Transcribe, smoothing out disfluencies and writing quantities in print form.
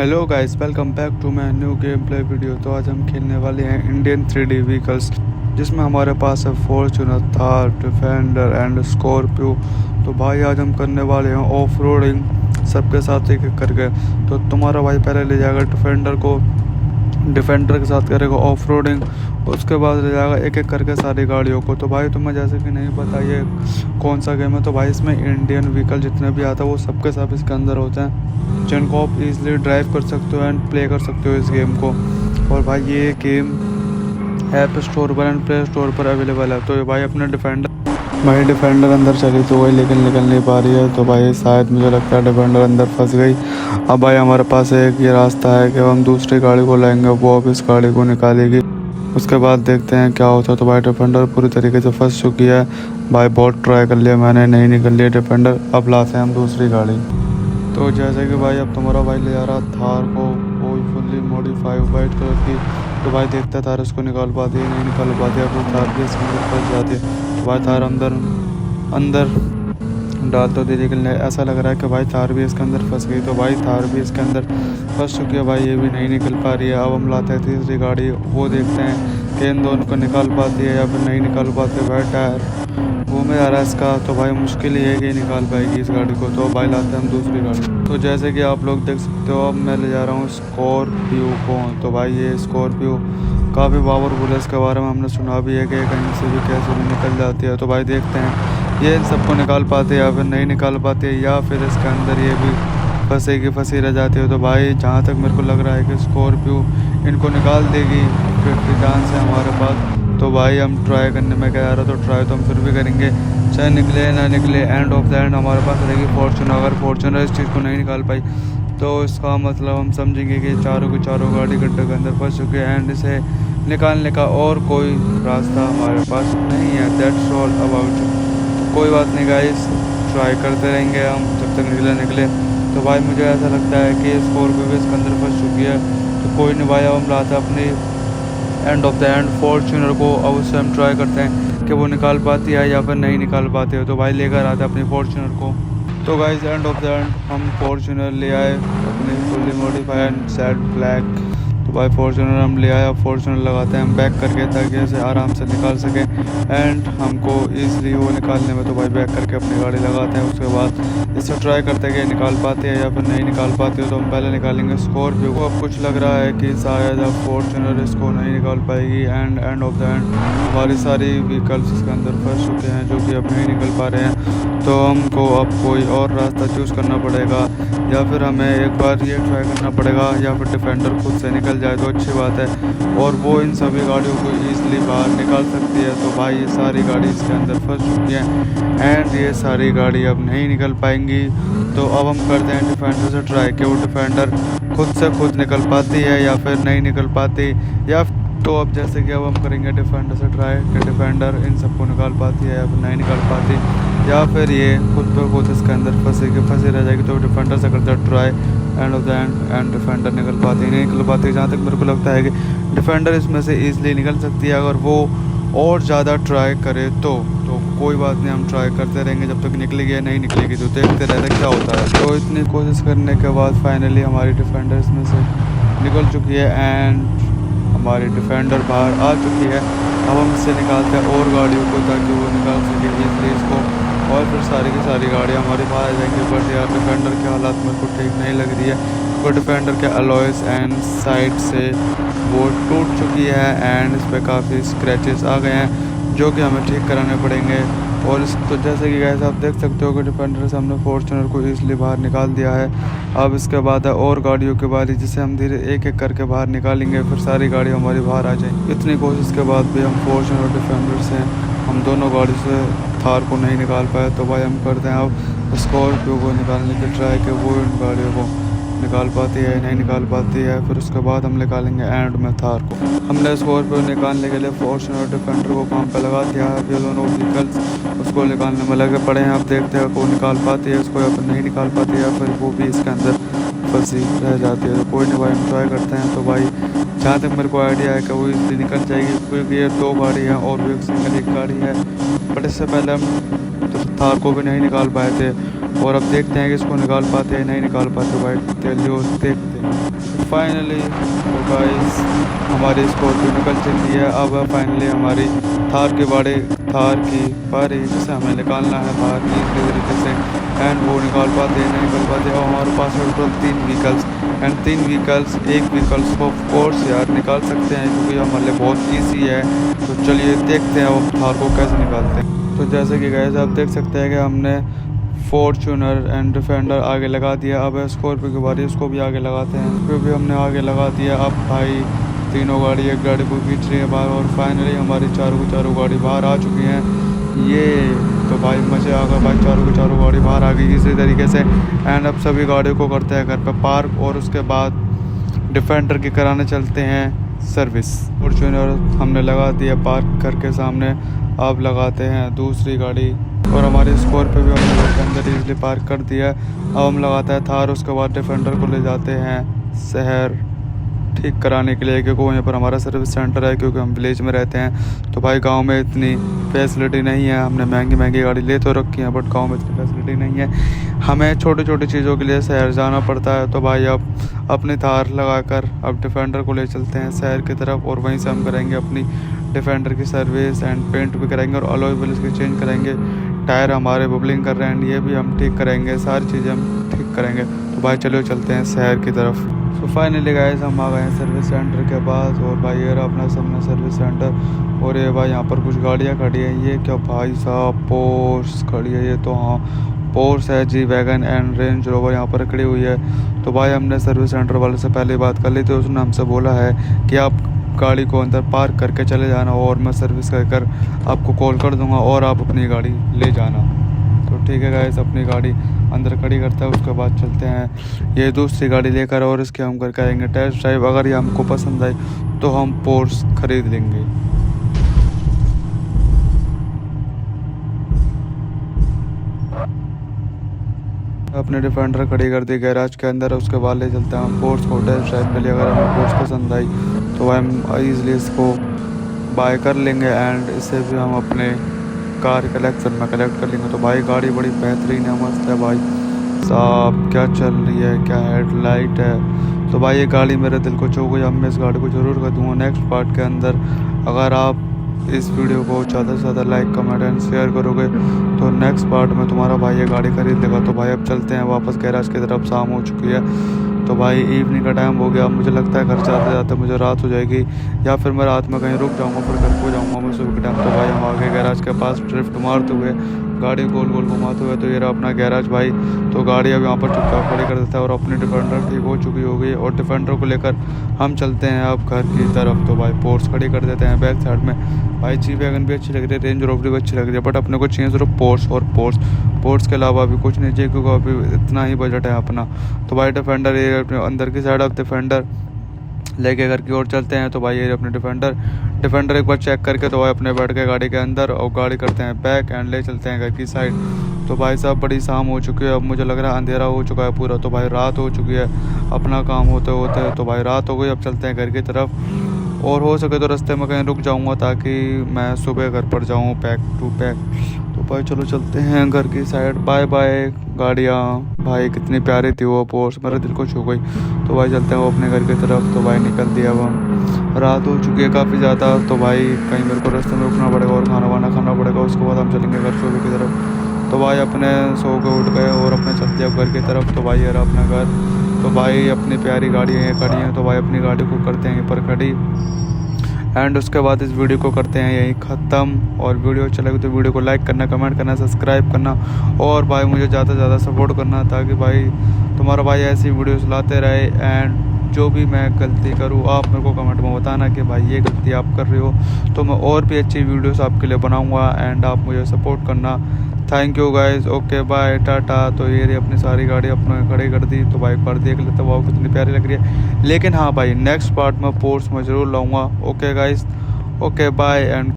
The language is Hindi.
Hello guys, welcome back to my new game play video. तो आज हम खेलने वाले हैं इंडियन 3D व्हीकल्स, जिसमें हमारे पास है Fortuner, Thar, defender and Scorpio. तो भाई आज हम करने वाले हैं ऑफ रोडिंग सबके साथ एक एक करके। तो तुम्हारा भाई पहले ले जाएगा डिफेंडर के साथ करेगा ऑफ रोडिंग, उसके बाद ले जाएगा एक एक करके सारी गाड़ियों को। तो भाई तुम्हें जैसे कि नहीं पता ये कौन सा गेम है, तो भाई इसमें इंडियन व्हीकल जितने भी आता है वो सबके सब इसके अंदर होते हैं, जिनको आप इजीली ड्राइव कर सकते हो एंड प्ले कर सकते हो इस गेम को। और भाई ये गेम ऐप स्टोर पर एंड प्ले स्टोर पर अवेलेबल है। तो ये भाई अपने डिफेंडर अंदर चली तो वही लेकिन निकल नहीं पा रही है। तो भाई शायद मुझे लगता है डिफेंडर अंदर फंस गई। अब भाई हमारे पास एक ये रास्ता है कि हम दूसरी गाड़ी को लाएंगे, वो अब इस गाड़ी को निकालेगी, उसके बाद देखते हैं क्या होता है। तो भाई डिफेंडर पूरी तरीके से फंस चुकी है। भाई बहुत ट्राई कर लिया मैंने, नहीं निकल लिया डिफेंडर। अब लाते हैं हम दूसरी गाड़ी। तो जैसे कि भाई अब तुम्हारा भाई ले जा रहा थार को, वो फुल्ली मॉडिफाइड वाइट कलर की। तो भाई देखता है थार उसको निकाल पाती है, नहीं निकाल पाती है, फिर थार भी इसके अंदर फंस जाती है। तो भाई थार अंदर डाल तो दी, लेकिन ऐसा लग रहा है कि भाई थार भी इसके अंदर फंस गई। तो भाई थार भी इसके अंदर फंस चुकी है, भाई ये भी नहीं निकल पा रही है। अब हम लाते हैं तीसरी गाड़ी, वो देखते हैं कि इन दोनों को निकाल पाती है या फिर नहीं निकाल पाते। भाई टायर वो में आ रहा है इसका, तो भाई मुश्किल ही है कि निकाल पाएगी इस गाड़ी को। तो भाई लाते हैं हम दूसरी गाड़ी। तो जैसे कि आप लोग देख सकते हो, अब मैं ले जा रहा हूँ स्कॉर्पियो को। तो भाई ये स्कॉर्पियो काफ़ी पावरफुल है, इसके बारे में हमने सुना भी है कि कहीं से भी कैसे भी निकल जाती है। तो भाई देखते हैं ये इन सबको निकाल पाते या फिर नहीं निकाल पाते, या फिर इसके अंदर ये भी फंसी रह जाती है। तो भाई जहाँ तक मेरे को लग रहा है कि स्कॉर्पियो इनको निकाल देगी, 50 चांस है हमारे पास। तो भाई हम ट्राई करने में क्या जा रहा, तो ट्राई तो हम फिर भी करेंगे, चाहे निकले ना निकले। एंड ऑफ द एंड हमारे पास रहेगी फॉर्च्यूनर। अगर फॉर्च्यूनर इस चीज़ को नहीं निकाल पाई तो इसका मतलब हम समझेंगे कि चारों की चारों गाड़ी गड्ढे के अंदर फंस चुके हैं एंड इसे निकालने का और कोई रास्ता हमारे पास नहीं है। That's all about. तो कोई बात नहीं गाइस, ट्राई करते रहेंगे हम जब तक निकले। तो भाई मुझे ऐसा लगता है कि स्कॉर्पियो भी इसके अंदर फंस चुकी है। तो कोई नहीं भाई, अब हम लाते हैं अपनी end of the end Fortuner को। अब उससे हम ट्राई करते हैं कि वो निकाल पाती है या फिर नहीं निकाल पाती है। तो भाई लेकर आते हैं अपनी फॉर्च्यूनर को। तो guys end of the end हम फॉर्च्यूनर ले आए अपनी फुल्ली मॉडिफाइड सेट ब्लैक। तो भाई फॉर्च्यूनर हम ले आए। अब फॉर्च्यूनर लगाते हैं हम बैक करके, ताकि इसे आराम से निकाल सकें एंड हमको ईजिली वो निकालने में। तो भाई बैक करके अपनी गाड़ी लगाते हैं, उसके बाद इससे ट्राई करते हैं कि निकाल पाते हैं या फिर नहीं निकाल पाते हो। तो हम पहले निकालेंगे स्कॉर्पियो को। अब कुछ लग रहा है कि शायद अब फॉर्च्यूनर इसको नहीं निकाल पाएगी एंड ऑफ द एंड हमारी सारी व्हीकल्स इसके अंदर फंस चुके हैं जो कि अब नहीं निकल पा रहे हैं। तो हमको अब कोई और रास्ता चूज़ करना पड़ेगा, या फिर हमें एक बार ये ट्राई करना पड़ेगा, या फिर डिफेंडर खुद से निकल जाए तो अच्छी बात है और वो इन सभी गाड़ियों को ईजिली बाहर निकाल सकती है। तो भाई ये सारी गाड़ी इसके अंदर फंस चुकी हैं एंड ये सारी गाड़ी अब नहीं निकल पाएंगी। तो अब हम करते हैं डिफेंडर से ट्राई कि वो डिफेंडर खुद निकल पाती है या फिर नहीं निकल पाती। या तो अब जैसे कि अब हम करेंगे डिफेंडर से ट्राई कि डिफेंडर इन सबको निकाल पाती है या फिर नहीं निकाल पाती, या फिर ये खुद पे खुद इसके अंदर फंसी रह जाएगी। तो डिफेंडर से करते हैं try end of the end defender नहीं निकल पाती। जहाँ तक मेरे को लगता है कि डिफेंडर इसमें से ईजिली निकल सकती है अगर वो और ज़्यादा ट्राई करे तो कोई बात नहीं, हम ट्राई करते रहेंगे जब तक निकलेगी या नहीं निकलेगी, तो देखते रहते क्या होता है। तो इतनी कोशिश करने के बाद फाइनली हमारी डिफेंडर इसमें से निकल चुकी है एंड हमारी डिफेंडर बाहर आ चुकी है। अब हम इससे निकालते हैं और गाड़ियों को ताकि वो निकाल सके ईजिली इसको, और फिर सारी की सारी गाड़ियाँ हमारे बाहर आ जाएंगी। बट यार डिफेंडर की हालत मेरे को ठीक नहीं लग रही है, क्योंकि डिफेंडर के अलॉयस एंड साइड से वो टूट चुकी है एंड इस पर काफ़ी स्क्रैचेस आ गए हैं जो कि हमें ठीक कराने पड़ेंगे। और इस तो जैसे कि गाइस आप देख सकते हो कि डिफेंडर से हमने फॉर्च्यूनर को ईजिली बाहर निकाल दिया है। अब इसके बाद है और गाड़ियों की बारी, जिसे हम धीरे एक एक करके बाहर निकालेंगे, फिर सारी गाड़ी हमारी बाहर आ जाएंगी। इतनी कोशिश के बाद भी हम फॉर्च्यूनर और डिफेंडर से हम दोनों गाड़ी से थार को नहीं निकाल पाए। तो भाई हम करते हैं अब स्कॉर्पियो को निकालने की ट्राई कि वो इन गाड़ियों को निकाल पाती है नहीं निकाल पाती है। फिर उसके बाद हम निकालेंगे एंड में थार को। हमने स्कॉर्पियो निकालने के लिए फॉर्च्यूनर डिफेंडर को काम पे लगा दिया है। ये दोनों व्हीकल्स उसको निकालने में लगे पड़े हैं। अब देखते हैं वो निकाल पाती है इसको या फिर नहीं निकाल पाती है, फिर वो भी इसके अंदर फंसी रह जाती है। तो कोई नहीं भाई, हम ट्राई करते हैं। तो भाई जहाँ तक मेरे को आइडिया है कि वो इसलिए निकल जाएगी क्योंकि ये 2 गाड़ी है और भी एक सिंगल एक गाड़ी है। बट इससे पहले हम तो थार को भी नहीं निकाल पाए थे। और अब देखते हैं कि इसको निकाल पाते हैं नहीं निकाल पाते भाई। चलिए देखते हैं। फाइनली तो गाइस हमारी स्कॉर्पियो निकल चुकी है। अब फाइनली हमारी थार की बारी जिसे हमें निकालना है बाहर इस तरीके से, एंड वो निकाल पाते हैं नहीं निकाल पाते। और हमारे पास है टोटल 3 व्हीकल्स, एंड 3 व्हीकल्स एक व्हीकल्स को ऑफ कोर्स यार निकाल सकते हैं क्योंकि हमारे लिए बहुत ईजी है। तो चलिए देखते हैं अब थार को कैसे निकालते हैं। तो जैसे कि गाइस आप देख सकते हैं कि हमने फॉर्च्यूनर एंड डिफेंडर आगे लगा दिया। अब स्कॉर्पियो की बारी, उसको भी आगे लगाते हैं। उसको भी हमने आगे लगा दिया। अब भाई तीनों गाड़ी एक गाड़ी को खींच रही है बाहर, और फाइनली हमारी चारों गाड़ी बाहर आ चुकी हैं। ये तो भाई मज़े आ गए भाई, चारों गाड़ी बाहर आ गई इसी तरीके से। एंड अब सभी गाड़ियों को करते हैं घर पे पार्क, और उसके बाद डिफेंडर की कराने चलते हैं सर्विस। फॉर्च्यूनर हमने लगा दिया पार्क करके सामने। अब लगाते हैं दूसरी गाड़ी, और हमारी स्कॉर्पियो भी हमने घर के अंदर इजली पार्क कर दिया। अब हम लगाते हैं थार, उसके बाद डिफेंडर को ले जाते हैं शहर ठीक कराने के लिए, क्योंकि वहीं पर हमारा सर्विस सेंटर है। क्योंकि हम विलेज में रहते हैं तो भाई गांव में इतनी फैसिलिटी नहीं है। हमने महंगी गाड़ी ले तो रखी है, बट गांव में इतनी फैसिलिटी नहीं है। हमें छोटी चीज़ों के लिए शहर जाना पड़ता है। तो भाई अब अपनी थार लगाकर अब डिफेंडर को ले चलते हैं शहर की तरफ, और वहीं से हम करेंगे अपनी डिफेंडर की सर्विस एंड पेंट भी करेंगे, और अलॉय व्हील्स भी चेंज करेंगे। टायर हमारे बबलिंग कर रहे हैं, ये भी हम ठीक करेंगे, सारी चीज़ें हम ठीक करेंगे। तो भाई चलो चलते हैं शहर की तरफ। तो फाइनली गाइस हम आ गए हैं सर्विस सेंटर के पास, और भाई ये रहा अपना सामने सर्विस सेंटर। और ये भाई यहाँ पर कुछ गाड़ियाँ खड़ी हैं। ये क्या भाई साहब पोर्स खड़ी है, ये तो हाँ पोर्स है, G wagon and range rover यहाँ पर खड़ी हुई है। तो भाई हमने सर्विस सेंटर वाले से पहले बात कर ली थी, उसने हमसे बोला है कि आप गाड़ी को अंदर पार्क करके चले जाना, और मैं सर्विस कर आपको कॉल कर दूंगा और आप अपनी गाड़ी ले जाना। तो ठीक है गाइस, अपनी गाड़ी अंदर खड़ी करता है, उसके बाद चलते हैं ये दूसरी गाड़ी लेकर, और इसके हम कर करेंगे टेस्ट ड्राइव। अगर ये हमको पसंद आई तो हम पोर्स खरीद लेंगे। अपने डिफेंडर खड़ी कर दी गैराज के अंदर, उसके बाद ले चलते हैं हम पोर्स को टेस्ट ड्राइव के लिए। अगर हमें पोर्स पसंद आई तो हम ईज़िली इसको बाय कर लेंगे, एंड इसे भी हम अपने कार कलेक्शन में कलेक्ट कर लेंगे। तो भाई गाड़ी बड़ी बेहतरीन है, मस्त है भाई साहब, क्या चल रही है, क्या हेडलाइट है। तो भाई ये गाड़ी मेरे दिल को छू गई। अब मैं इस गाड़ी को ज़रूर कर दूँगा नेक्स्ट पार्ट के अंदर। अगर आप इस वीडियो को ज़्यादा से ज़्यादा लाइक कमेंट एंड शेयर करोगे तो नेक्स्ट पार्ट में तुम्हारा भाई ये गाड़ी खरीद लेगा। तो भाई अब चलते हैं वापस गैराज की तरफ, शाम हो चुकी है। तो भाई इवनिंग का टाइम हो गया, मुझे लगता है घर जाते जाते मुझे रात हो जाएगी, या फिर मैं रात में कहीं रुक जाऊंगा, फिर घर को जाऊंगा मैं सुबह के टाइम। तो भाई हम आगे गैराज के पास ड्रिफ्ट मारते हुए, गाड़ी गोल घुमाते हुए। तो ये रहा अपना गैराज भाई। तो गाड़ी अब यहाँ पर चुपचाप खड़ी कर देता है, और अपनी डिफेंडर ठीक हो चुकी होगी, और डिफेंडर को लेकर हम चलते हैं अब घर की तरफ। तो भाई पोर्स खड़ी कर देते हैं बैक साइड में। भाई जी वैगन भी अच्छी लग रही है, रेंज रोवर भी अच्छी लग रही है, बट अपने को चाहिए सिर्फ पोर्स, और पोर्स के अलावा अभी कुछ नहीं चाहिए, क्योंकि अभी इतना ही बजट है अपना। तो भाई डिफेंडर ये अपने अंदर की साइड अब डिफेंडर लेके घर की ओर चलते हैं। तो भाई ये अपने डिफेंडर एक बार चेक करके तो भाई अपने बैठ के गाड़ी के अंदर, और गाड़ी करते हैं बैक एंड ले चलते हैं घर की साइड। तो भाई साहब बड़ी शाम हो चुकी है, अब मुझे लग रहा है अंधेरा हो चुका है पूरा। तो भाई रात हो चुकी है अपना काम होते होते। तो भाई रात हो गई, अब चलते हैं घर की तरफ, और हो सके तो रास्ते में कहीं रुक जाऊंगा ताकि मैं सुबह घर पर जाऊं बैक टू बैक। तो भाई चलो चलते हैं घर की साइड। बाय बाय गाड़ियाँ, भाई कितनी प्यारी थी वो पोर्स, मेरे दिल को छू गई। तो भाई चलते हैं वो अपने घर की तरफ। तो भाई निकल दिया अब हम, रात हो चुकी है काफ़ी ज़्यादा। तो भाई कहीं मेरे को रास्ते में रुकना पड़ेगा और खाना वाना खाना पड़ेगा, उसके बाद हम चलेंगे घर सुबह की तरफ। तो भाई अपने सो के उठ गए और अपने चलते हैं घर की तरफ। तो भाई ये रहा अपना घर। तो भाई अपनी प्यारी गाड़ियाँ ये खड़ी हैं, तो भाई अपनी गाड़ी को करते हैं यहीं पर खड़ी, एंड उसके बाद इस वीडियो को करते हैं यहीं ख़त्म। और वीडियो अच्छा लगे तो वीडियो को लाइक करना, कमेंट करना, सब्सक्राइब करना, और भाई मुझे ज़्यादा से ज़्यादा सपोर्ट करना, ताकि भाई तुम्हारा भाई ऐसी वीडियोस लाते रहे। एंड जो भी मैं गलती करूँ आप मेरे को कमेंट में बताना कि भाई ये गलती आप कर रहे हो, तो मैं और भी अच्छी वीडियोस आपके लिए बनाऊँगा, एंड आप मुझे सपोर्ट करना। Thank you guys, okay bye ta-ta. तो ये रही अपनी सारी गाड़ी अपने खड़ी कर दी। तो भाई पर देख लेते वो कितनी प्यारी लग रही है। लेकिन हाँ भाई नेक्स्ट पार्ट में पोर्स में ज़रूर लाऊंगा। Okay guys, okay bye and